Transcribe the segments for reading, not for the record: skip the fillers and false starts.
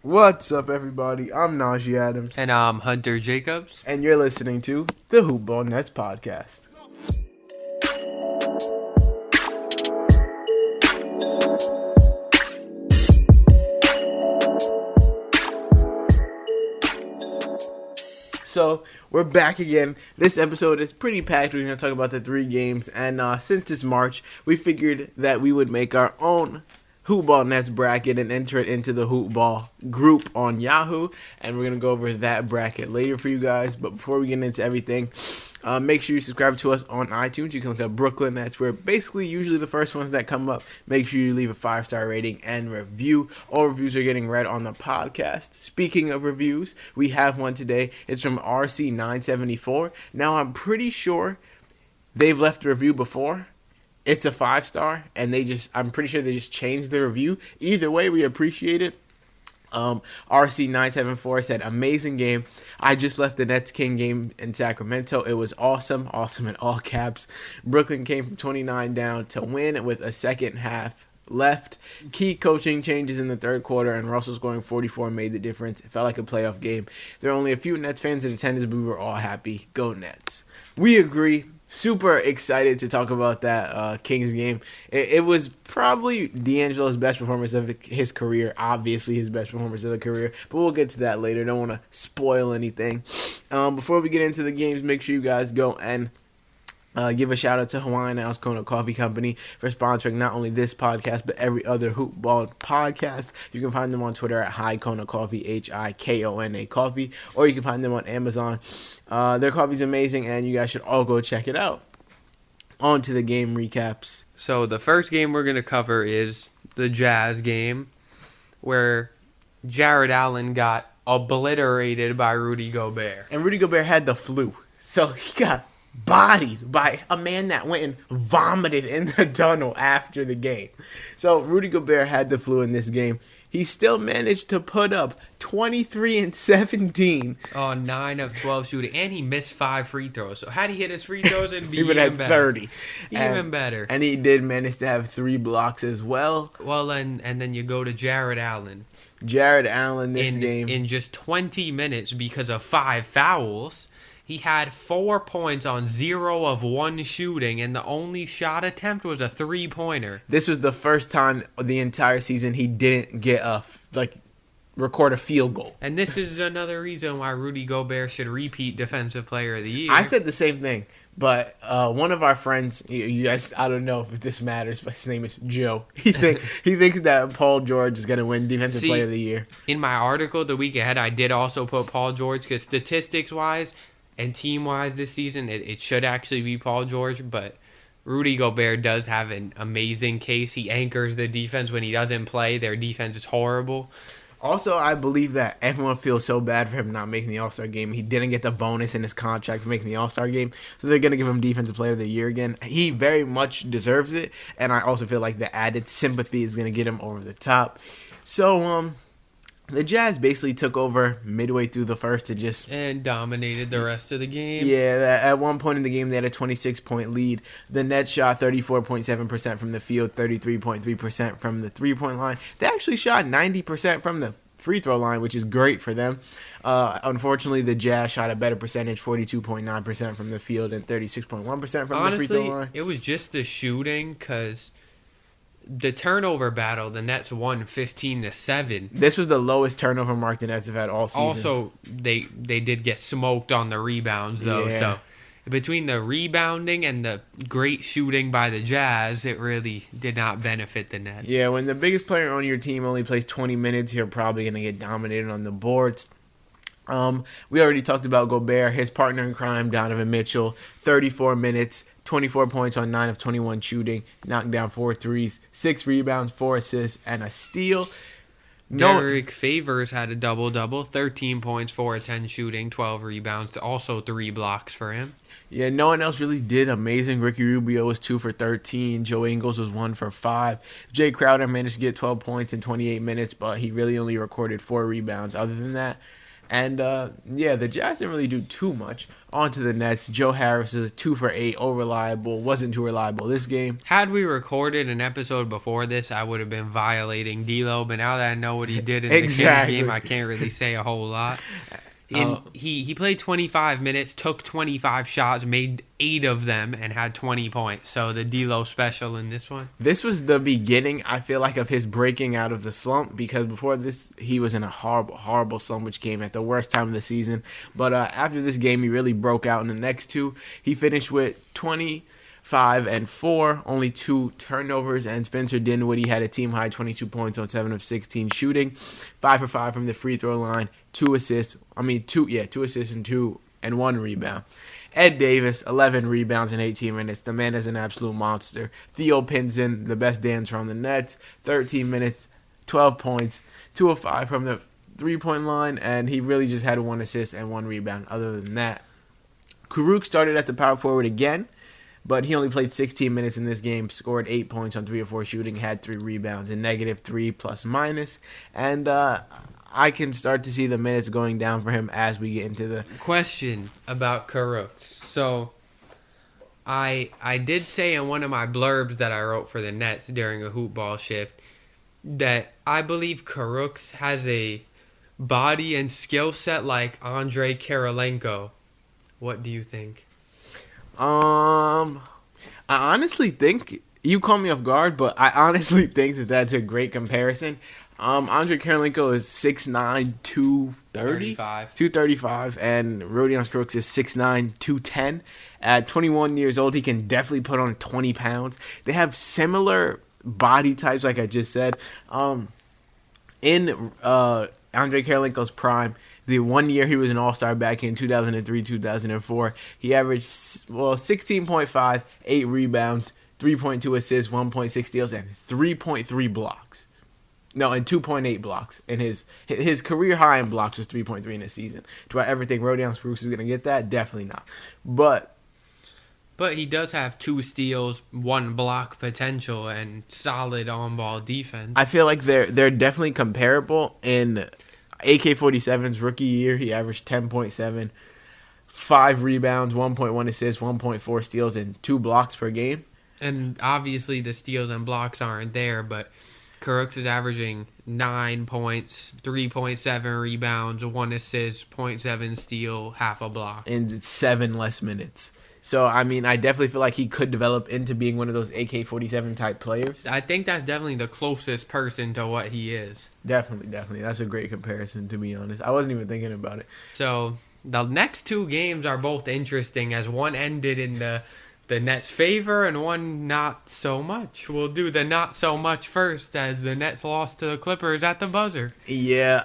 What's up, everybody? I'm Najee Adams. And I'm Hunter Jacobs. And you're listening to the Hoopball Nets podcast. So, we're back again. This episode is pretty packed. We're going to talk about the 3 games. And since it's March, we figured that we would make our own Hoopball Nets bracket and enter it into the Hoopball group on Yahoo. And we're going to go over that bracket later for you guys. But before we get into everything, make sure you subscribe to us on iTunes. You can look up Brooklyn Nets. We're basically usually the first ones that come up. Make sure you leave a 5-star rating and review. All reviews are getting read on the podcast. Speaking of reviews, we have one today. It's from RC974. Now, I'm pretty sure they've left a review before. It's a 5-star, and I'm pretty sure they just changed the review. Either way, we appreciate it. RC974 said, amazing game. I just left the Nets King game in Sacramento. It was awesome in all caps. Brooklyn came from 29 down to win with a second half left. Key coaching changes in the third quarter, and Russell scoring 44 made the difference. It felt like a playoff game. There are only a few Nets fans in attendance, but we were all happy. Go Nets. We agree. Super excited to talk about that Kings game. It was probably D'Angelo's best performance of his career. Obviously, his best performance of the career. But we'll get to that later. Don't want to spoil anything. Before we get into the games, make sure you guys go and give a shout out to Hawaiian House Kona Coffee Company for sponsoring not only this podcast but every other Hoopball podcast. You can find them on Twitter at High Kona Coffee, HIKONA Coffee, or you can find them on Amazon. Their coffee's amazing, and you guys should all go check it out. On to the game recaps. So the first game we're going to cover is the Jazz game, where Jared Allen got obliterated by Rudy Gobert. And Rudy Gobert had the flu, so he got bodied by a man that went and vomited in the tunnel after the game. So Rudy Gobert had the flu in this game. He still managed to put up 23 and 17. Oh, 9 of 12 shooting. And he missed 5 free throws. So had he hit his free throws, it'd be he would even have better. 30. Even better. And he did manage to have 3 blocks as well. Well, and then you go to Jared Allen. Jared Allen this game. In just 20 minutes because of 5 fouls. He had 4 points on 0 of 1 shooting, and the only shot attempt was a 3-pointer. This was the first time the entire season he didn't get record a field goal. And this is another reason why Rudy Gobert should repeat Defensive Player of the Year. I said the same thing, but one of our friends, you guys, I don't know if this matters, but his name is Joe. He thinks that Paul George is going to win Defensive Player of the Year. In my article the week ahead, I did also put Paul George because statistics-wise and team-wise this season, it should actually be Paul George, but Rudy Gobert does have an amazing case. He anchors the defense when he doesn't play. Their defense is horrible. Also, I believe that everyone feels so bad for him not making the All-Star game. He didn't get the bonus in his contract for making the All-Star game, so they're going to give him Defensive Player of the Year again. He very much deserves it, and I also feel like the added sympathy is going to get him over the top. So, the Jazz basically took over midway through the first and dominated the rest of the game. Yeah, at one point in the game, they had a 26-point lead. The Nets shot 34.7% from the field, 33.3% from the three-point line. They actually shot 90% from the free throw line, which is great for them. Unfortunately, the Jazz shot a better percentage, 42.9% from the field and 36.1% from the free throw line. It was just the shooting because the turnover battle, the Nets won 15-7. This was the lowest turnover mark the Nets have had all season. Also, they did get smoked on the rebounds, though. Yeah. So between the rebounding and the great shooting by the Jazz, it really did not benefit the Nets. Yeah, when the biggest player on your team only plays 20 minutes, you're probably going to get dominated on the boards. We already talked about Gobert, his partner in crime, Donovan Mitchell, 34 minutes, 24 points on 9 of 21 shooting, knocked down 4 threes, 6 rebounds, 4 assists, and a steal. Derek Favors had a double-double, 13 points, 4 of 10 shooting, 12 rebounds, also 3 blocks for him. Yeah, no one else really did amazing. Ricky Rubio was 2 for 13. Joe Ingles was 1 for 5. Jay Crowder managed to get 12 points in 28 minutes, but he really only recorded 4 rebounds. Other than that, And yeah, the Jazz didn't really do too much. On to the Nets. Joe Harris is 2 for 8, reliable. Wasn't too reliable this game. Had we recorded an episode before this, I would have been violating D'Lo. But now that I know what he did in the Kings game, I can't really say a whole lot. He played 25 minutes, took 25 shots, made 8 of them, and had 20 points. So the D'Lo special in this one. This was the beginning, I feel like, of his breaking out of the slump, because before this, he was in a horrible slump, which came at the worst time of the season. But after this game, he really broke out in the next two. He finished with 25 and 4, only 2 turnovers, and Spencer Dinwiddie had a team-high 22 points on 7 of 16 shooting, 5 for 5 from the free throw line, 2 assists and 1 rebound. Ed Davis, 11 rebounds in 18 minutes. The man is an absolute monster. Theo Pinson, the best dancer on the Nets, 13 minutes, 12 points, 2 of 5 from the three-point line, and he really just had 1 assist and 1 rebound. Other than that, Kurucs started at the power forward again, but he only played 16 minutes in this game, scored 8 points on 3 of 4 shooting, had 3 rebounds, and -3 plus minus, and I can start to see the minutes going down for him as we get into the question about Kurucs. So, I did say in one of my blurbs that I wrote for the Nets during a hoop ball shift that I believe Kurucs has a body and skill set like Andrei Kirilenko. What do you think? I honestly think, you call me off guard, but I honestly think that that's a great comparison. Andrei Kirilenko is 6'9", 235, and Rodions Kurucs is 6'9", 210. At 21 years old, he can definitely put on 20 pounds. They have similar body types, like I just said. In Andrei Kirilenko's prime, the 1 year he was an all-star back in 2003, 2004, he averaged 16.5, 8 rebounds, 3.2 assists, 1.6 steals, and 3.3 blocks. No, and 2.8 blocks. And his career high in blocks was 3.3 in a season. Do I ever think Rodions Kurucs is going to get that? Definitely not. But he does have 2 steals, 1 block potential, and solid on-ball defense. I feel like they're definitely comparable. In AK-47's rookie year, he averaged 10.7, 5 rebounds, 1.1 assists, 1.4 steals, and 2 blocks per game. And obviously the steals and blocks aren't there, but Kurucs is averaging 9 points, 3.7 rebounds, 1 assist, 0.7 steal, half a block. And 7 less minutes. So, I mean, I definitely feel like he could develop into being one of those AK-47 type players. I think that's definitely the closest person to what he is. Definitely. That's a great comparison, to be honest. I wasn't even thinking about it. So, the next 2 games are both interesting, as one ended in the Nets' favor and one not so much. We'll do the not so much first, as the Nets lost to the Clippers at the buzzer. Yeah,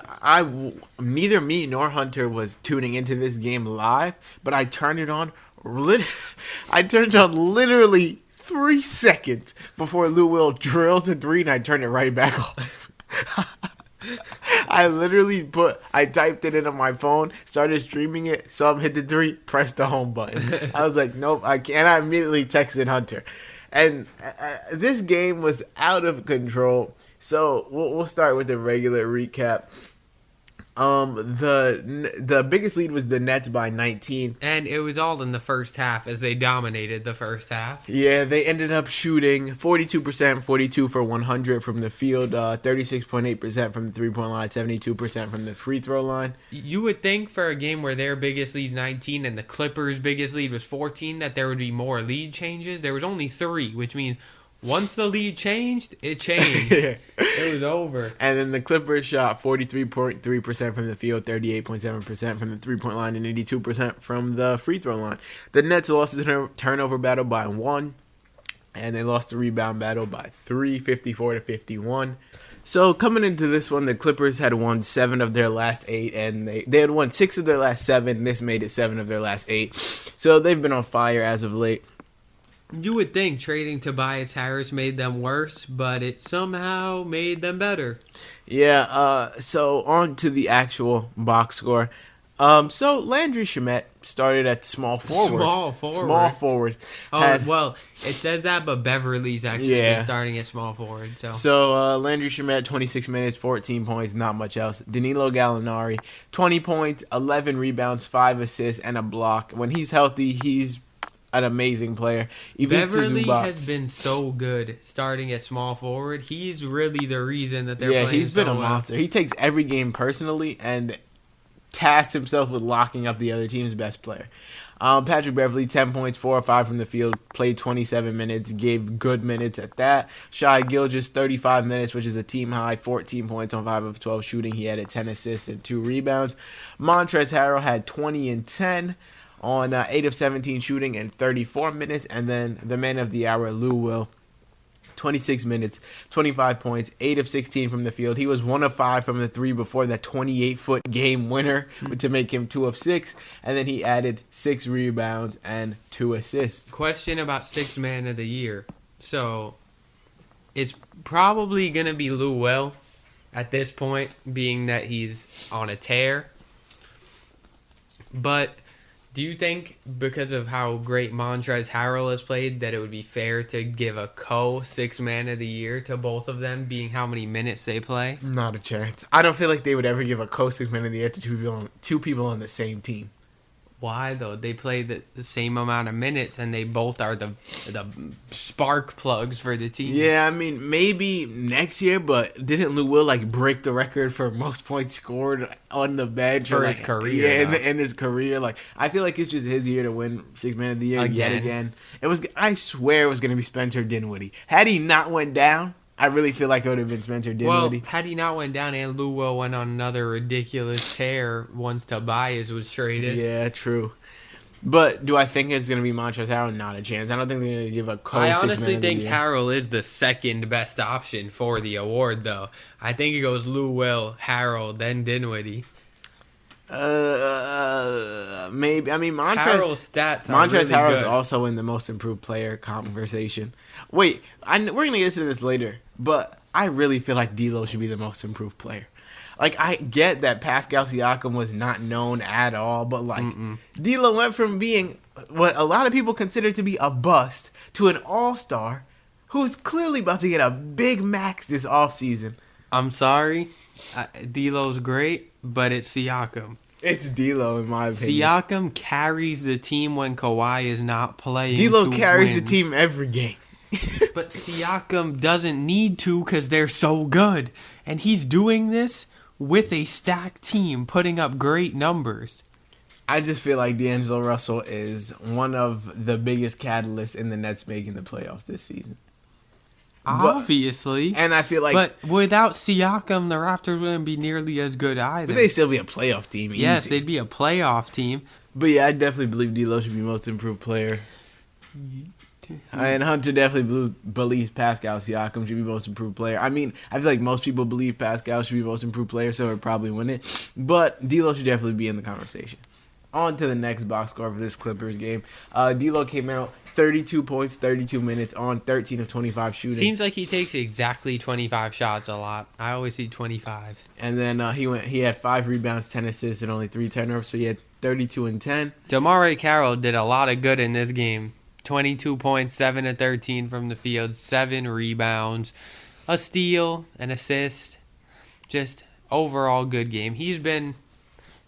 neither me nor Hunter was tuning into this game live, but I turned it on. Literally 3 seconds before Lou Will drills a 3, and I turned it right back off. I typed it into my phone, started streaming it, saw him hit the 3, pressed the home button. I was like, nope, I can't. I immediately texted Hunter. And this game was out of control. So we'll start with the regular recap. The biggest lead was the Nets by 19. And it was all in the first half, as they dominated the first half. Yeah, they ended up shooting 42%, 42 for 100 from the field, 36.8% from the three-point line, 72% from the free throw line. You would think for a game where their biggest lead is 19 and the Clippers' biggest lead was 14 that there would be more lead changes. There was only 3, which means once the lead changed, it changed. Yeah. It was over. And then the Clippers shot 43.3% from the field, 38.7% from the three-point line, and 82% from the free throw line. The Nets lost the turnover battle by 1, and they lost the rebound battle by 3, 54-51. So coming into this one, the Clippers had won 7 of their last 8, and they had won 6 of their last 7. This made it 7 of their last 8. So they've been on fire as of late. You would think trading Tobias Harris made them worse, but it somehow made them better. Yeah, so on to the actual box score. So Landry Shamet started at small forward. Small forward. Small forward. Oh, well, it says that, but Beverly's actually been starting at small forward. So Landry Shamet, 26 minutes, 14 points, not much else. Danilo Gallinari, 20 points, 11 rebounds, 5 assists, and a block. When he's healthy, he's an amazing player. Beverly has been so good starting at small forward. He's really the reason that they're playing so well. Yeah, he's been a monster. He takes every game personally and tasks himself with locking up the other team's best player. Patrick Beverly, 10 points, 4 or 5 from the field, played 27 minutes, gave good minutes at that. Shai Gilgeous, 35 minutes, which is a team high, 14 points on 5 of 12 shooting. He added 10 assists and 2 rebounds. Montrezl Harrell had 20 and 10 on 8 of 17 shooting and 34 minutes. And then the man of the hour, Lou Will, 26 minutes, 25 points, 8 of 16 from the field. He was 1 of 5 from the 3 before that 28-foot game winner to make him 2 of 6. And then he added 6 rebounds and 2 assists. Question about Sixth Man of the Year. So, it's probably going to be Lou Will at this point, being that he's on a tear. But do you think, because of how great Montrezl Harrell has played, that it would be fair to give a co-Sixth Man of the Year to both of them, being how many minutes they play? Not a chance. I don't feel like they would ever give a co-Sixth Man of the Year to two people on the same team. Why, though? They play the same amount of minutes, and they both are the spark plugs for the team. Yeah, I mean, maybe next year, but didn't Lou Will, break the record for most points scored on the bench? For his career. Yeah, in his career. I feel like it's just his year to win Sixth Man of the Year yet again. I swear it was going to be Spencer Dinwiddie. Had he not went down, I really feel like it would have been Spencer Dinwiddie. Well, had he not went down and Lou Will went on another ridiculous tear once Tobias was traded. Yeah, true. But do I think it's going to be Montrezl Harrell? Not a chance. I don't think they're going to give a co-Sixth Man of the Year. I honestly think Harrell is the second best option for the award, though. I think it goes Lou Will, Harrell, then Dinwiddie. Maybe. I mean, Harrell's stats are Montrezl really Harrell is good. also in the most improved player conversation. Wait, we're going to get to this later, but I really feel like D'Lo should be the most improved player. I get that Pascal Siakam was not known at all, but D'Lo went from being what a lot of people consider to be a bust to an all-star who's clearly about to get a big max this offseason. I'm sorry. D'Lo's great, but it's Siakam. It's D'Lo, in my opinion. Siakam carries the team when Kawhi is not playing. D'Lo carries the team every game. But Siakam doesn't need to because they're so good. And he's doing this with a stacked team, putting up great numbers. I just feel like D'Angelo Russell is one of the biggest catalysts in the Nets making the playoffs this season. Obviously. And I feel like... But without Siakam, the Raptors wouldn't be nearly as good either. But they'd still be a playoff team. Yes, they'd be a playoff team. But yeah, I definitely believe D'Lo should be most improved player. And Hunter definitely believes Pascal Siakam should be most improved player. I mean, I feel like most people believe Pascal should be most improved player, so he'll probably win it. But D'Lo should definitely be in the conversation. On to the next box score for this Clippers game. D'Lo came out 32 points, 32 minutes on 13 of 25 shooting. Seems like he takes exactly 25 shots a lot. I always see 25. And then he had 5 rebounds, 10 assists, and only 3 turnovers, so he had 32 and 10. DeMar Carroll did a lot of good in this game. 22 points, 7 of 13 from the field, 7 rebounds, a steal, an assist. Just overall good game. He's been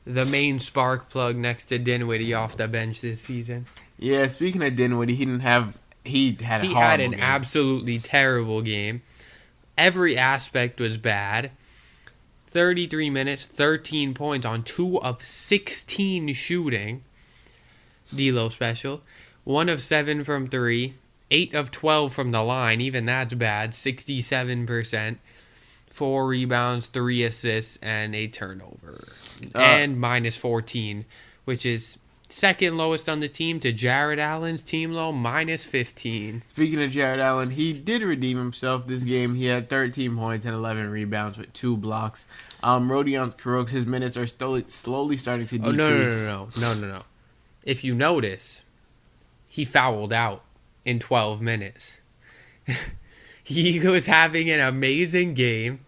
the main spark plug next to Dinwiddie off the bench this season. Yeah, speaking of Dinwiddie, he had an game. Absolutely terrible game. Every aspect was bad. 33 minutes, 13 points on 2 of 16 shooting. D'Lo special. 1 of 7 from 3. 8 of 12 from the line. Even that's bad. 67%. 4 rebounds, 3 assists, and a turnover. And minus 14, which is second lowest on the team to Jared Allen's team low, minus 15. Speaking of Jared Allen, he did redeem himself this game. He had 13 points and 11 rebounds with 2 blocks. Rodions Kurucs, his minutes are slowly starting to decrease. No. If you notice, he fouled out in 12 minutes. He was having an amazing game.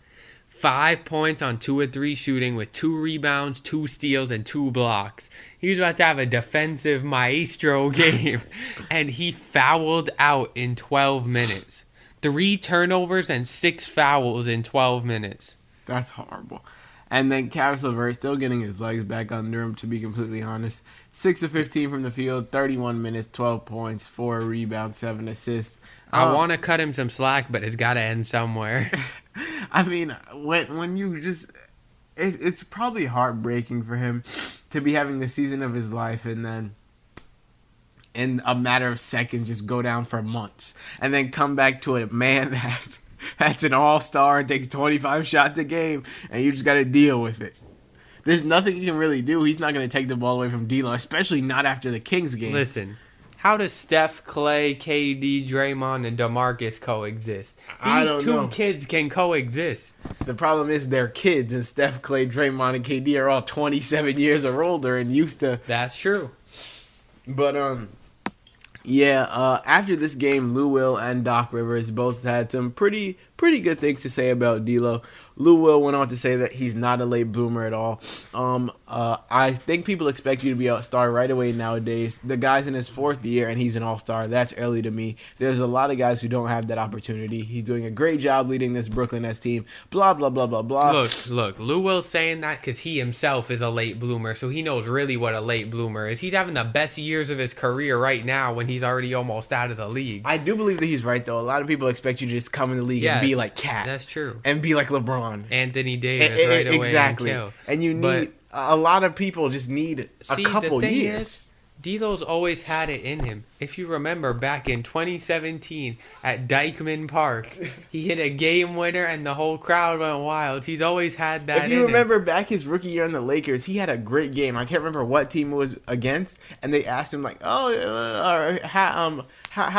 5 points on 2 of 3 shooting with 2 rebounds, 2 steals, and 2 blocks. He was about to have a defensive maestro game, and he fouled out in 12 minutes. 3 turnovers and 6 fouls in 12 minutes. That's horrible. And then Caris LeVert still getting his legs back under him, to be completely honest. 6 of 15 from the field, 31 minutes, 12 points, 4 rebounds, 7 assists. I want to cut him some slack, but it's got to end somewhere. I mean, when you just... It's probably heartbreaking for him to be having the season of his life and then in a matter of seconds just go down for months and then come back to a man that's an all-star and takes 25 shots a game and you just got to deal with it. There's nothing he can really do. He's not going to take the ball away from D'Lo, especially not after the Kings game. Listen, how does Steph, Clay, KD, Draymond, and DeMarcus coexist? I don't know. These 2 kids can coexist. The problem is they're kids, and Steph, Clay, Draymond, and KD are all 27 years or older and used to... That's true. But, after this game, Lou Will and Doc Rivers both had some pretty good things to say about D'Lo. Lou Will went on to say that he's not a late bloomer at all. I think people expect you to be an all-star right away nowadays. The guy's in his 4th year, and he's an all-star. That's early to me. There's a lot of guys who don't have that opportunity. He's doing a great job leading this Brooklyn Nets team. Blah, blah, blah, blah, blah. Look, Lou Will's saying that because he himself is a late bloomer, so he knows really what a late bloomer is. He's having the best years of his career right now when he's already almost out of the league. I do believe that he's right, though. A lot of people expect you to just come in the league and be like Cat. That's true. And be like LeBron. Anthony Davis right away. Exactly. And kill. And you need... a lot of people just need a couple the thing years. Is, D'Lo's always had it in him. If you remember back in 2017 at Dykeman Park, he hit a game winner and the whole crowd went wild. He's always had that If you remember back his rookie year in the Lakers, he had a great game. I can't remember what team it was against, and they asked him like, how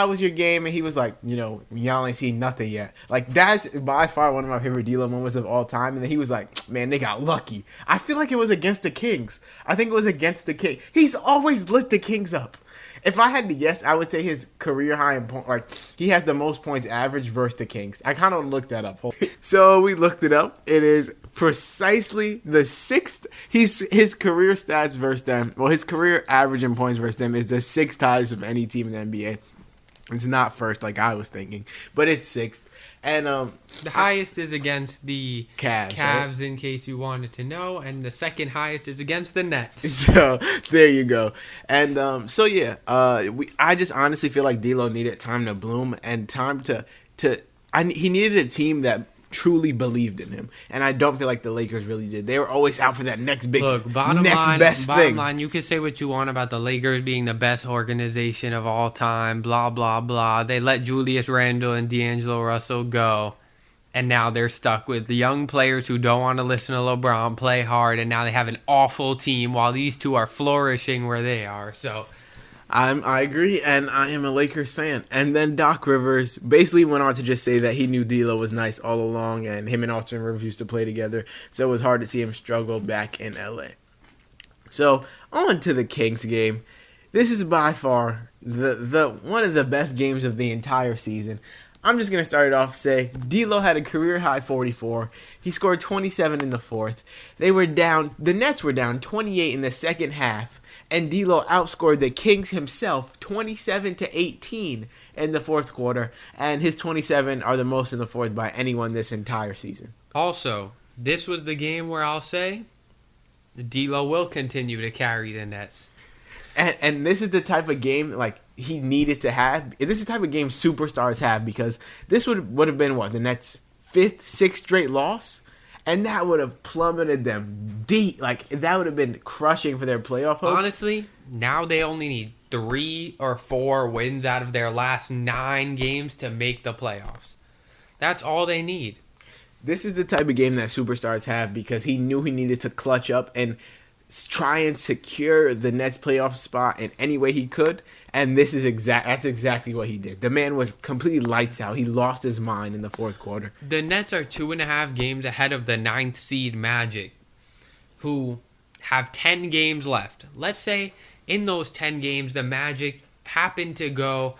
was your game? And he was like, y'all ain't seen nothing yet. Like, that's by far one of my favorite D'Lo moments of all time. And then he was like, man, they got lucky. I feel like it was against the Kings. I think it was against the Kings. He's always lit the Kings up. If I had to guess, I would say his career high in point, like he has the most points average versus the Kings. I kind of looked that up. So we looked it up. It is precisely the 6th. His career stats versus them. Well, his career average in points versus them is the 6th highest of any team in the NBA. It's not first like I was thinking, but it's 6th. And the highest is against the Cavs, right? In case you wanted to know, and the second highest is against the Nets. So there you go. And I just honestly feel like D'Lo needed time to bloom and time he needed a team that truly believed in him, and I don't feel like the Lakers really did. They were always out for that next best thing. You can say what you want about the Lakers being the best organization of all time, blah blah blah. They let Julius Randle and D'Angelo Russell go, and now they're stuck with the young players who don't want to listen to LeBron, play hard, and now they have an awful team while these two are flourishing where they are. So I agree, and I am a Lakers fan. And then Doc Rivers basically went on to just say that he knew D'Lo was nice all along, and him and Austin Rivers used to play together, so it was hard to see him struggle back in LA. So on to the Kings game. This is by far the one of the best games of the entire season. I'm just going to start it off say D'Lo had a career-high 44. He scored 27 in the 4th. The Nets were down 28 in the second half, and D'Lo outscored the Kings himself 27-18 in the 4th quarter, and his 27 are the most in the 4th by anyone this entire season. Also, this was the game where I'll say D'Lo will continue to carry the Nets. And this is the type of game like he needed to have. This is the type of game superstars have, because this would have been the Nets' 5th, 6th straight loss, and that would have plummeted them deep. Like that would have been crushing for their playoff hopes. Honestly, now they only need 3 or 4 wins out of their last 9 games to make the playoffs. That's all they need. This is the type of game that superstars have, because he knew he needed to clutch up and try and secure the Nets playoff spot in any way he could, and that's exactly what he did. The man was completely lights out. He lost his mind in the 4th quarter. The Nets are 2.5 games ahead of the 9th seed Magic, who have 10 games left. Let's say in those 10 games the Magic happen to go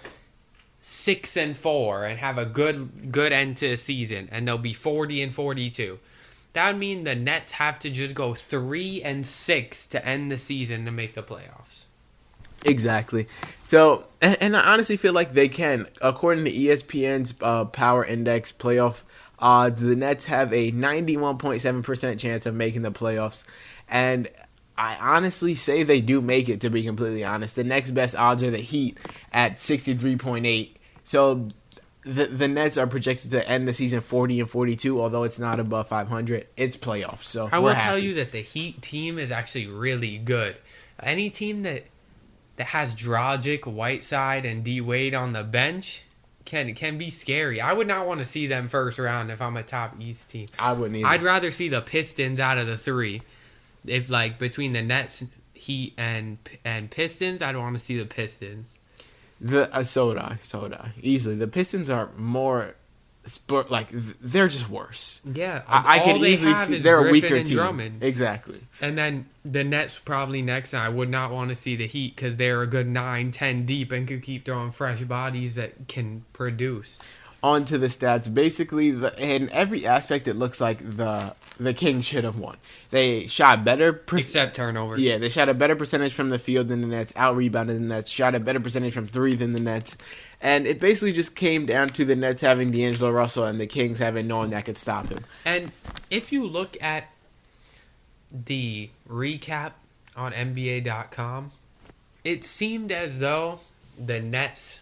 6-4 and have a good end to the season, and they'll be 40-42. that would mean the Nets have to just go 3-6 to end the season to make the playoffs. Exactly. So, and I honestly feel like they can. According to ESPN's Power Index playoff odds, the Nets have a 91.7% chance of making the playoffs. And I honestly say they do make it, to be completely honest. The next best odds are the Heat at 63.8. So, the Nets are projected to end the season 40-42, although it's not above 500. It's playoffs, so I will happy. tell you that the Heat team is actually really good. Any team that has Dragic, Whiteside, and D Wade on the bench can be scary. I would not want to see them first round if I'm a top East team. I wouldn't either. I'd rather see the Pistons out of the three. If like between the Nets, Heat, and Pistons, I'd want to see the Pistons. So would I. Easily. The Pistons are more they're just worse. Yeah, I can easily see they're a weaker team. Drummond. Exactly. And then the Nets probably next, and I would not want to see the Heat because they're a good 9-10 deep and could keep throwing fresh bodies that can produce. On to the stats. Basically, in every aspect, it looks like the Kings should have won. They shot better. Except turnovers. Yeah, they shot a better percentage from the field than the Nets, out-rebounded the Nets, shot a better percentage from three than the Nets. And it basically just came down to the Nets having D'Angelo Russell and the Kings having no one that could stop him. And if you look at the recap on NBA.com, it seemed as though the Nets,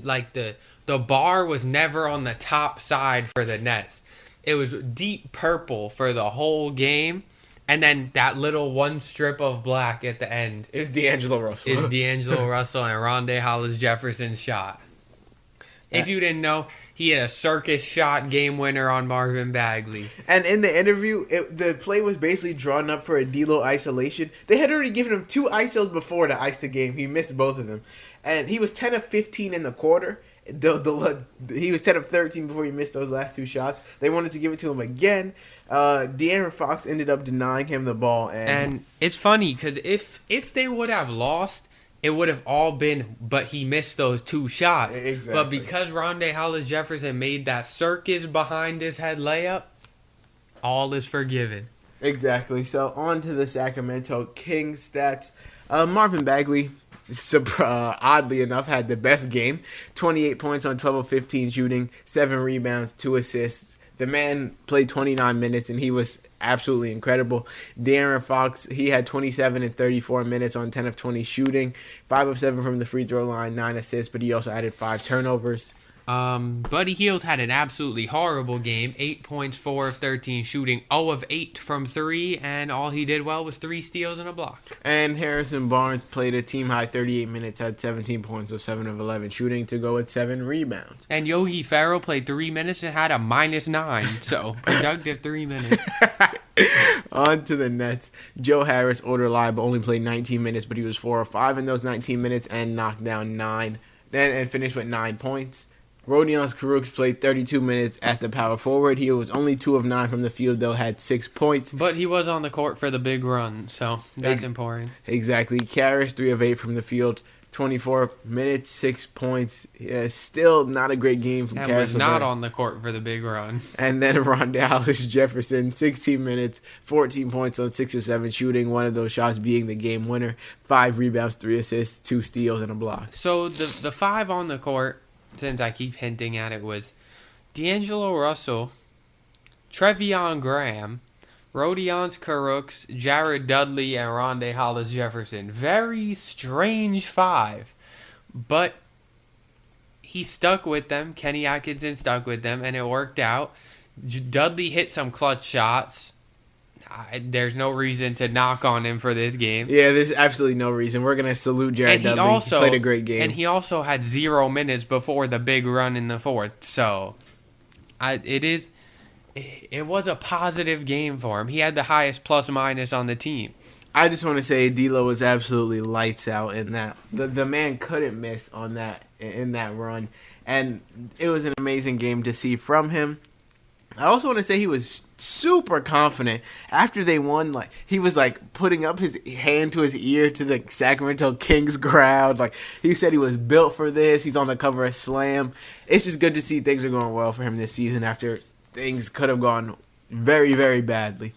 like the bar was never on the top side for the Nets. It was deep purple for the whole game. And then that little one strip of black at the end is D'Angelo Russell. and Rondé Hollis-Jefferson's shot. If you didn't know, he had a circus shot game winner on Marvin Bagley. And in the interview, the play was basically drawn up for a D'Lo isolation. They had already given him 2 isos before to ice the game. He missed both of them. And he was 10 of 15 in the quarter. He was 10 of 13 before he missed those last 2 shots. They wanted to give it to him again. De'Aaron Fox ended up denying him the ball. And it's funny because if they would have lost, it would have all been, but he missed those 2 shots. Exactly. But because Rondé Hollis-Jefferson made that circus behind his head layup, all is forgiven. Exactly. So on to the Sacramento Kings stats. Marvin Bagley, oddly enough, had the best game. 28 points on 12 of 15 shooting, 7 rebounds, 2 assists. The man played 29 minutes, and he was absolutely incredible. De'Aaron Fox, he had 27 and 34 minutes on 10 of 20 shooting, 5 of 7 from the free throw line, 9 assists, but he also added 5 turnovers. Buddy Hield had an absolutely horrible game. 8 points, 4 of 13 shooting, 0 of 8 from 3, and all he did well was 3 steals and a block. And Harrison Barnes played a team-high 38 minutes, had 17 points with 7 of 11 shooting to go with 7 rebounds. And Yogi Ferrell played 3 minutes and had a -9, so productive 3 minutes. On to the Nets. Joe Harris, reliable, only played 19 minutes, but he was 4 of 5 in those 19 minutes and knocked down 9, and finished with 9 points. Rodions Kurucs played 32 minutes at the power forward. He was only 2 of 9 from the field, though, had 6 points. But he was on the court for the big run, so that's important. Exactly. Karras, 3 of 8 from the field, 24 minutes, 6 points. Still not a great game from Karras. And was not on the court for the big run. And then Rondé Hollis-Jefferson, 16 minutes, 14 points on 6 of 7 shooting, one of those shots being the game winner, 5 rebounds, 3 assists, 2 steals, and a block. So the 5 on the court, since I keep hinting at it, was D'Angelo Russell, Trevion Graham, Rodions Kurucs, Jared Dudley, and Rondé Hollis-Jefferson. Very strange 5. But he stuck with them. Kenny Atkinson stuck with them, and it worked out. Dudley hit some clutch shots. There's no reason to knock on him for this game. Yeah, there's absolutely no reason. We're going to salute Jared Dudley. He played a great game. And he also had 0 minutes before the big run in the 4th. So, it was a positive game for him. He had the highest plus-minus on the team. I just want to say D'Lo was absolutely lights out in that. The man couldn't miss on that in that run. And it was an amazing game to see from him. I also want to say he was super confident after they won. Like, he was like putting up his hand to his ear to the Sacramento Kings crowd. Like, he said he was built for this. He's on the cover of Slam. It's just good to see things are going well for him this season after things could have gone very, very badly.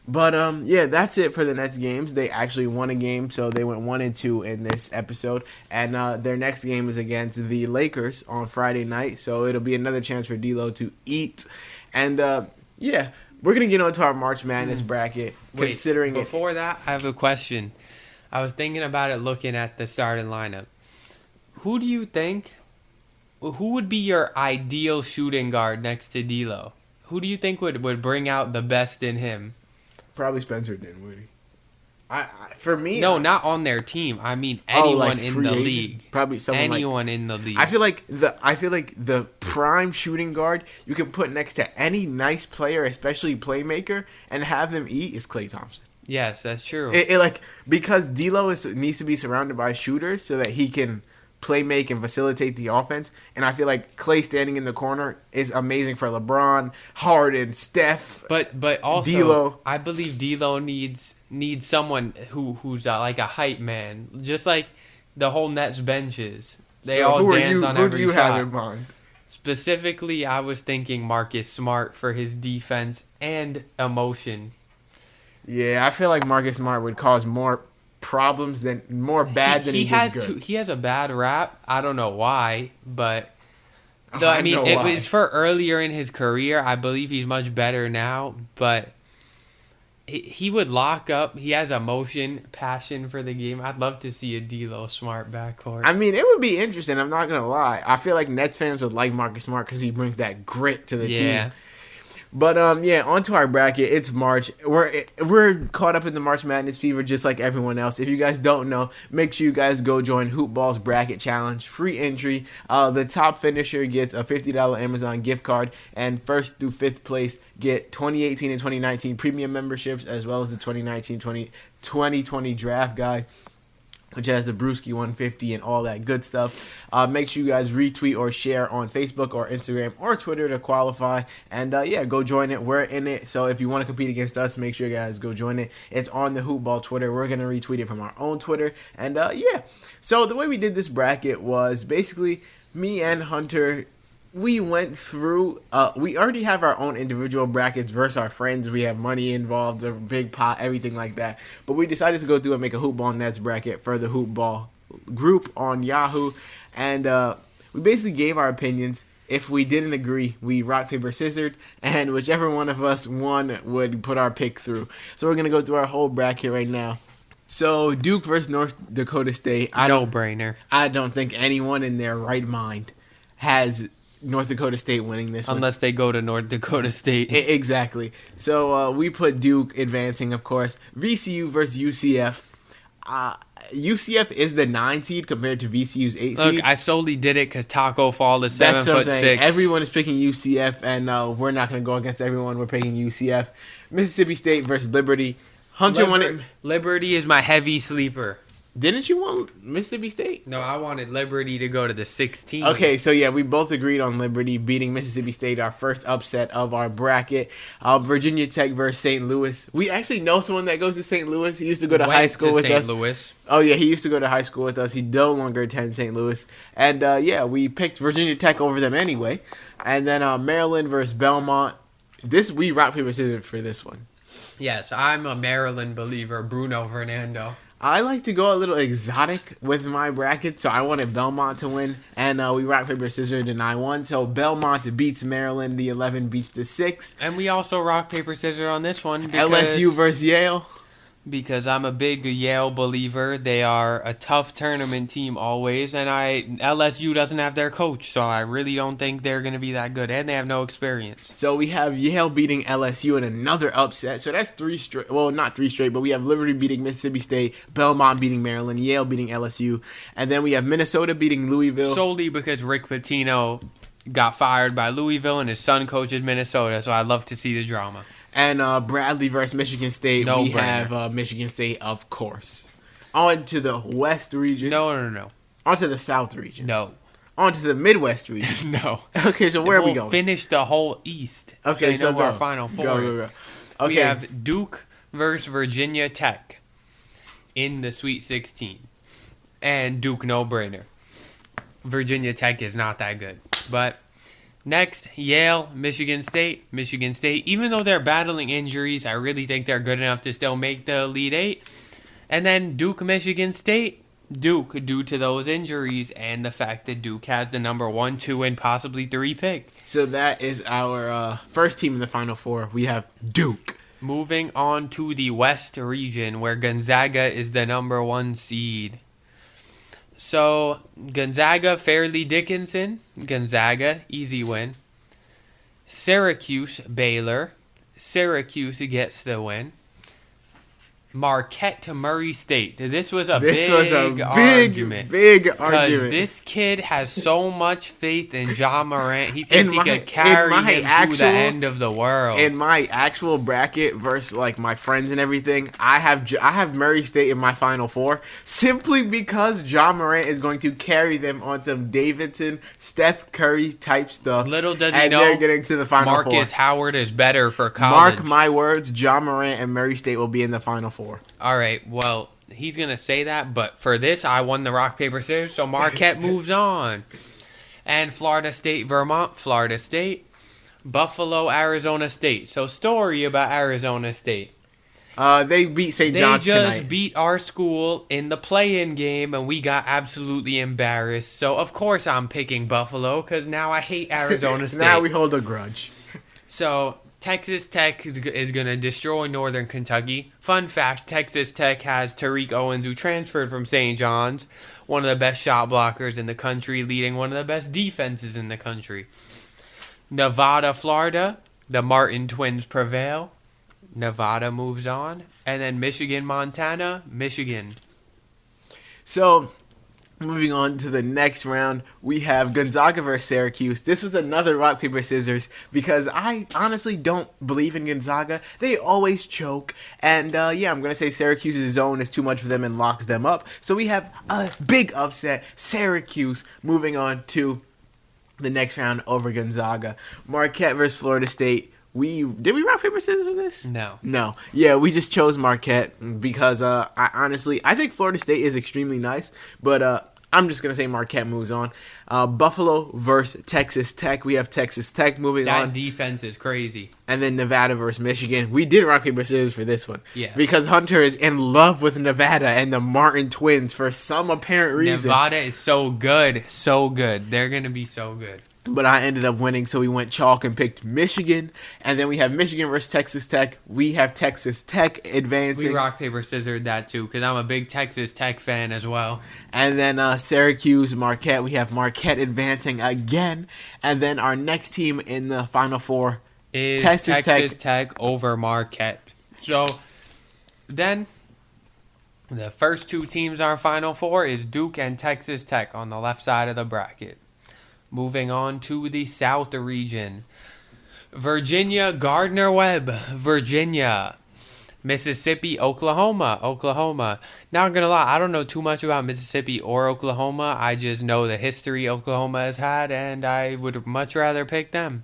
But yeah, that's it for the Nets games. They actually won a game, so they went 1-2 in this episode, and their next game is against the Lakers on Friday night. So it'll be another chance for D'Lo to eat, and yeah, we're gonna get on to our March Madness bracket. Wait, Considering before that, I have a question. I was thinking about it looking at the starting lineup. Who do you think? Who would be your ideal shooting guard next to D'Lo? Who do you think would bring out the best in him? probably Spencer Dinwiddie. For me, No, not on their team. I mean anyone in the league. Probably someone in the league. I feel like the prime shooting guard you can put next to any nice player, especially playmaker, and have them eat is Klay Thompson. Yes, that's true. Because D'Lo needs to be surrounded by shooters so that he can play make and facilitate the offense. And I feel like Klay standing in the corner is amazing for LeBron, Harden, Steph. But also, D'Lo. I believe D'Lo needs someone who's like a hype man, just like the whole Nets benches. They all dance on every shot. Who do you have in mind? Specifically, I was thinking Marcus Smart for his defense and emotion. Yeah, I feel like Marcus Smart would cause more problems than he has good. He has a bad rap. I don't know why, but it was for earlier in his career. I believe he's much better now, but he would lock up. He has emotion, passion for the game. I'd love to see a D'Lo Smart backcourt. I mean, it would be interesting. I'm not gonna lie. I feel like Nets fans would like Marcus Smart because he brings that grit to the team. But yeah, onto our bracket. It's March. We're caught up in the March Madness fever just like everyone else. If you guys don't know, make sure you guys go join Hoopball's Bracket Challenge. Free entry. The top finisher gets a $50 Amazon gift card, and first through fifth place get 2018 and 2019 premium memberships, as well as the 2019-2020 draft guide, which has the Brewski 150 and all that good stuff. Make sure you guys retweet or share on Facebook or Instagram or Twitter to qualify. And yeah, go join it. We're in it. So if you want to compete against us, make sure you guys go join it. It's on the Hoopball Twitter. We're going to retweet it from our own Twitter. And yeah, so the way we did this bracket was basically me and Hunter, we went through, we already have our own individual brackets versus our friends. We have money involved, a big pot, everything like that. But we decided to go through and make a Hoopball Nets bracket for the Hoopball group on Yahoo. And we basically gave our opinions. If we didn't agree, we rock, paper, scissors, and whichever one of us won would put our pick through. So we're going to go through our whole bracket right now. So Duke versus North Dakota State. No-brainer. I don't think anyone in their right mind has North Dakota State winning this one. Unless they go to North Dakota State. Exactly. So we put Duke advancing, of course. VCU versus UCF. UCF is the 9 seed compared to VCU's 8 seed. Look, I solely did it because Taco Fall is 7'6". Everyone is picking UCF, and we're not going to go against everyone. We're picking UCF. Mississippi State versus Liberty. Hunter wanted Liberty is my heavy sleeper. Didn't you want Mississippi State? No, I wanted Liberty to go to the 16. Okay, so yeah, we both agreed on Liberty beating Mississippi State, our first upset of our bracket. Virginia Tech versus St. Louis. We actually know someone that goes to St. Louis. He used to go to high school with us. St. Louis. Oh yeah, he used to go to high school with us. He no longer attends St. Louis. And yeah, we picked Virginia Tech over them anyway. And then Maryland versus Belmont. We rock, paper, scissors for this one. Yes, I'm a Maryland believer. Bruno Fernando. I like to go a little exotic with my bracket, so I wanted Belmont to win, and we rock, paper, scissors, and I won. So Belmont beats Maryland, the 11 beats the 6. And we also rock, paper, scissors on this one. LSU versus Yale. Because I'm a big Yale believer. They are a tough tournament team always, and LSU doesn't have their coach, so I really don't think they're going to be that good, and they have no experience. So we have Yale beating LSU in another upset. So that's 3 straight. Well, not 3 straight, but we have Liberty beating Mississippi State, Belmont beating Maryland, Yale beating LSU, and then we have Minnesota beating Louisville. Solely because Rick Pitino got fired by Louisville, and his son coaches Minnesota, so I'd love to see the drama. And Bradley versus Michigan State. We have Michigan State, of course. On to the West region. No. On to the South region. No. On to the Midwest region. No. Okay, so where are we going? Finish the whole East. Okay, so our final four is. Go. Okay. We have Duke versus Virginia Tech in the Sweet 16. And Duke, no-brainer. Virginia Tech is not that good. But Next, Yale, Michigan State. Michigan State, even though they're battling injuries, I really think they're good enough to still make the Elite Eight. And then Duke, Michigan State. Duke, due to those injuries and the fact that Duke has the number 1, 2, and possibly 3 pick. So that is our first team in the Final Four. We have Duke. Moving on to the West region, where Gonzaga is the number 1 seed. So, Gonzaga, Fairleigh Dickinson. Gonzaga, easy win. Syracuse, Baylor. Syracuse gets the win. Marquette to Murray State. This was a big argument. Big argument. Because this kid has so much faith in Ja Morant. He thinks he could carry him to the end of the world. In my actual bracket versus like my friends and everything, I have Murray State in my Final Four simply because Ja Morant is going to carry them on some Davidson, Steph Curry type stuff. Little does he know, they're getting to the Final Four. Marcus Howard is better for college. Mark my words, Ja Morant and Murray State will be in the Final Four. All right, well, he's going to say that, but for this, I won the rock, paper, scissors, so Marquette moves on. And Florida State, Vermont, Florida State. Buffalo, Arizona State. So, story about Arizona State. They beat St. John's tonight. They just beat our school in the play-in game, and we got absolutely embarrassed. So, of course, I'm picking Buffalo, because now I hate Arizona State. Now we hold a grudge. So, Texas Tech is going to destroy Northern Kentucky. Fun fact, Texas Tech has Tariq Owens, who transferred from St. John's, one of the best shot blockers in the country, leading one of the best defenses in the country. Nevada, Florida, the Martin twins prevail. Nevada moves on. And then Michigan, Montana, Michigan. So, moving on to the next round, we have Gonzaga versus Syracuse. This was another rock, paper, scissors because I honestly don't believe in Gonzaga. They always choke. And I'm going to say Syracuse's zone is too much for them and locks them up. So we have a big upset. Syracuse moving on to the next round over Gonzaga. Marquette versus Florida State. Did we rock, paper, scissors for this? No. Yeah, we just chose Marquette because I think Florida State is extremely nice, but I'm just going to say Marquette moves on. Buffalo versus Texas Tech. We have Texas Tech moving on. That defense is crazy. And then Nevada versus Michigan. We did rock, paper, scissors for this one. Yes. Because Hunter is in love with Nevada and the Martin twins for some apparent reason. Nevada is so good. So good. They're going to be so good. But I ended up winning, so we went chalk and picked Michigan. And then we have Michigan versus Texas Tech. We have Texas Tech advancing. We rock, paper, scissors that too, because I'm a big Texas Tech fan as well. And then Syracuse, Marquette. We have Marquette advancing again. And then our next team in the Final Four is Texas Tech over Marquette. So then the first two teams in our Final Four is Duke and Texas Tech on the left side of the bracket. Moving on to the South region. Virginia, Gardner-Webb, Virginia. Mississippi, Oklahoma. Not gonna lie, I don't know too much about Mississippi or Oklahoma. I just know the history Oklahoma has had, and I would much rather pick them.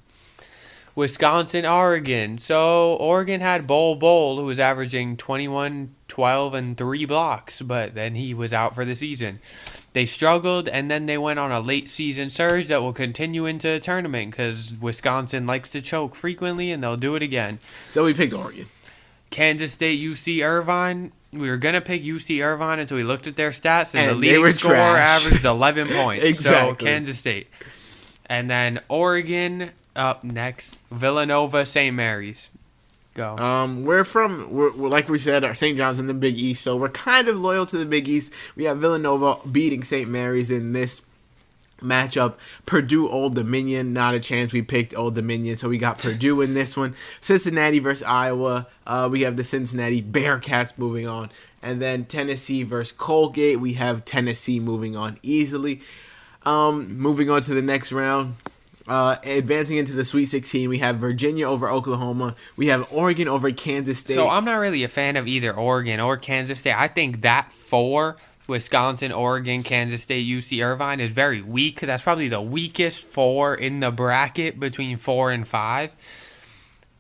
Wisconsin, Oregon. So, Oregon had Bol Bol, who was averaging 21, 12, and 3 blocks, but then he was out for the season. They struggled, and then they went on a late-season surge that will continue into the tournament because Wisconsin likes to choke frequently, and they'll do it again. So we picked Oregon. Kansas State, UC Irvine. We were going to pick UC Irvine until we looked at their stats, and the they leading scorer trash. averaged 11 points. Exactly. So, Kansas State. And then Oregon up next. Villanova, St. Mary's. Go. We're like we said, our St. John's in the Big East, so we're kind of loyal to the Big East. We have Villanova beating St. Mary's in this matchup. Purdue, Old Dominion, not a chance. We picked Old Dominion, so we got Purdue in this one. Cincinnati versus Iowa. We have the Cincinnati Bearcats moving on. And then Tennessee versus Colgate. We have Tennessee moving on easily. Moving on to the next round. Advancing into the Sweet 16, we have Virginia over Oklahoma. We have Oregon over Kansas State. So I'm not really a fan of either Oregon or Kansas State. I think that 4, Wisconsin, Oregon, Kansas State, UC Irvine, is very weak. That's probably the weakest 4 in the bracket between 4 and 5.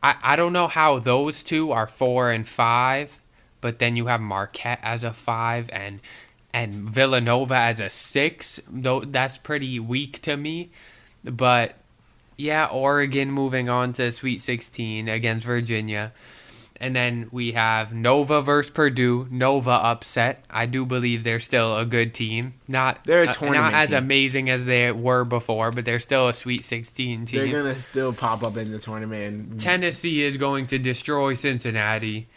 I don't know how those two are 4 and 5, but then you have Marquette as a 5 and Villanova as a 6. Though that's pretty weak to me. But Yeah, Oregon moving on to Sweet 16 against Virginia. And then we have Nova versus Purdue. Nova upset. I do believe they're still a good team. They're a Not tournament as team. amazing as they were before, but they're still a Sweet 16 They're team. gonna still pop up in the tournament. Tennessee is going to destroy Cincinnati.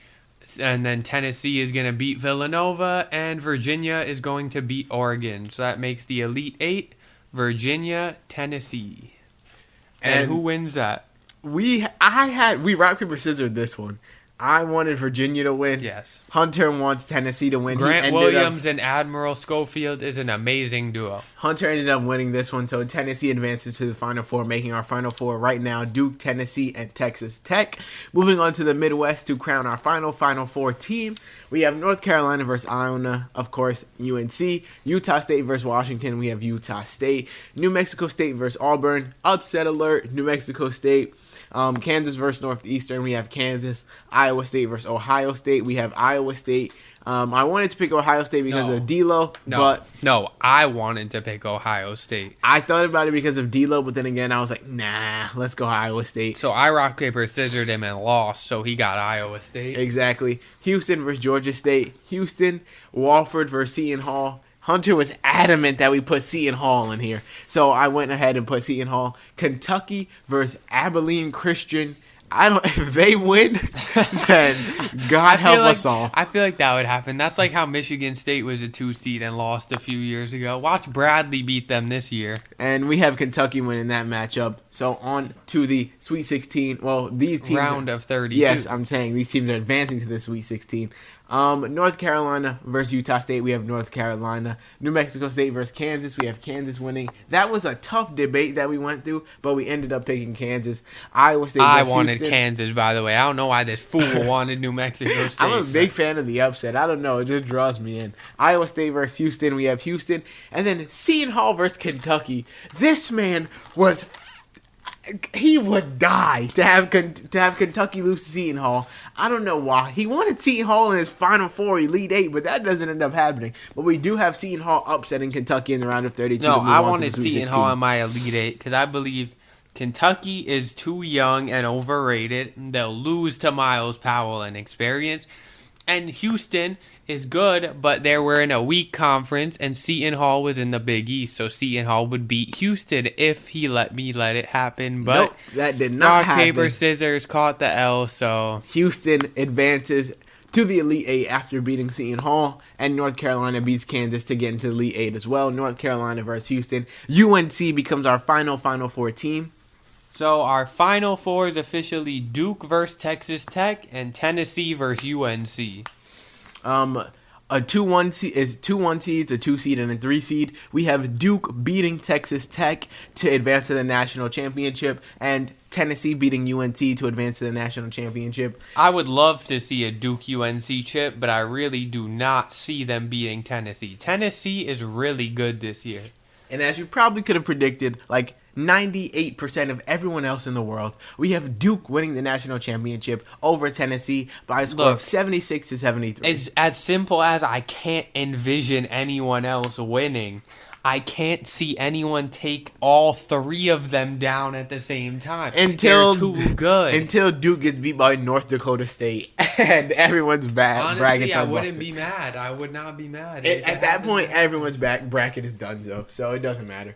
And then Tennessee is going to beat Villanova. And Virginia is going to beat Oregon. So that makes the Elite Eight Virginia, Tennessee. And who wins that? We rock paper scissors this one. I wanted Virginia to win. Yes. Hunter wants Tennessee to win. Grant Williams and Admiral Schofield is an amazing duo. Hunter ended up winning this one, so Tennessee advances to the Final Four, making our Final Four right now Duke, Tennessee, and Texas Tech. Moving on to the Midwest to crown our Final Four team, we have North Carolina versus Iona, of course, UNC. Utah State versus Washington, we have Utah State. New Mexico State versus Auburn, upset alert, New Mexico State. Kansas versus Northeastern, we have Kansas. Iowa State versus Ohio State, we have Iowa State. I wanted to pick Ohio State because of D'Lo, but I wanted to pick Ohio State. I thought about it because of D'Lo, but then again, I was like, nah, let's go Iowa State. So I rock paper scissored him and lost, so he got Iowa State. Exactly. Houston versus Georgia State. Houston. Wofford versus Seton Hall. Hunter was adamant that we put Seton Hall in here, so I went ahead and put Seton Hall. Kentucky versus Abilene Christian. If they win, then God help us all. I feel like that would happen. That's like how Michigan State was a 2 seed and lost a few years ago. Watch Bradley beat them this year. And we have Kentucky winning that matchup. So on to the Sweet 16. Well, these teams round of 32. Yes, I'm saying these teams are advancing to the Sweet 16. North Carolina versus Utah State, we have North Carolina. New Mexico State versus Kansas, we have Kansas winning. That was a tough debate that we went through, but we ended up picking Kansas. Iowa State versus wanted Houston. Kansas, by the way. I don't know why this fool wanted New Mexico State. I'm a big fan of the upset. I don't know. It just draws me in. Iowa State versus Houston, we have Houston. And then Seton Hall versus Kentucky. This man was... He would die to have Kentucky lose to Seton Hall. I don't know why. He wanted Seton Hall in his Final Four, Elite Eight, but that doesn't end up happening. But we do have Seton Hall upsetting Kentucky in the round of 32. No, I wanted Seton Hall in my Elite Eight because I believe Kentucky is too young and overrated. They'll lose to Miles Powell in experience. And Houston is good, but they were in a weak conference, and Seton Hall was in the Big East, so Seton Hall would beat Houston if he let it happen. But nope, that did not happen. Rock, paper, scissors caught the L, so Houston advances to the Elite Eight after beating Seton Hall, and North Carolina beats Kansas to get into the Elite Eight as well. North Carolina versus Houston. UNC becomes our Final Four team. So our Final Four is officially Duke versus Texas Tech and Tennessee versus UNC. A 2-1 seed is 2-1 seeds, a 2 seed, and a 3 seed. We have Duke beating Texas Tech to advance to the national championship, and Tennessee beating UNC to advance to the national championship. I would love to see a Duke UNC chip, but I really do not see them beating Tennessee. Tennessee is really good this year. And as you probably could have predicted, like 98% of everyone else in the world, we have Duke winning the national championship over Tennessee by a score of 76-73. It's as simple as I can't envision anyone else winning. I can't see anyone take all three of them down at the same time. They're too good. Until Duke gets beat by North Dakota State and everyone's back. Honestly, I wouldn't be mad. I would not be mad. At that point, everyone's back. Bracket is done, so it doesn't matter.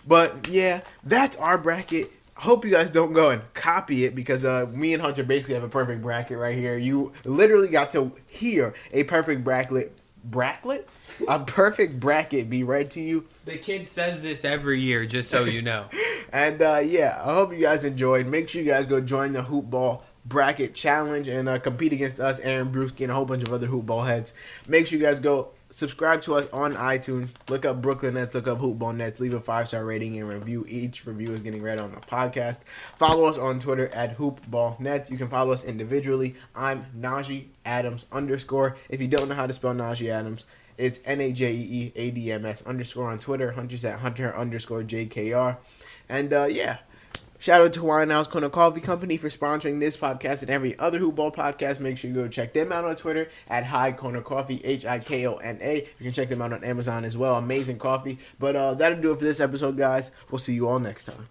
But yeah, that's our bracket. Hope you guys don't go and copy it because me and Hunter basically have a perfect bracket right here. You literally got to hear a perfect bracket? A perfect bracket be read to you. The kid says this every year, just so you know. And yeah, I hope you guys enjoyed. Make sure you guys go join the Hoop Ball Bracket Challenge and compete against us, Aaron Brewski, and a whole bunch of other Hoop Ball heads. Make sure you guys go subscribe to us on iTunes. Look up Brooklyn Nets, look up Hoop Ball Nets. Leave a 5-star rating and review. Each review is getting read on the podcast. Follow us on Twitter at Hoop Ball Nets. You can follow us individually. I'm Najee Adams _. If you don't know how to spell Najee Adams, it's NAJEEADMS _ on Twitter. Hunter's at Hunter _JKR. And yeah. Shout out to Hawaiian House Corner Coffee Company for sponsoring this podcast and every other Hoop Ball podcast. Make sure you go check them out on Twitter at High Corner Coffee, HIKONA. You can check them out on Amazon as well. Amazing coffee. But that'll do it for this episode, guys. We'll see you all next time.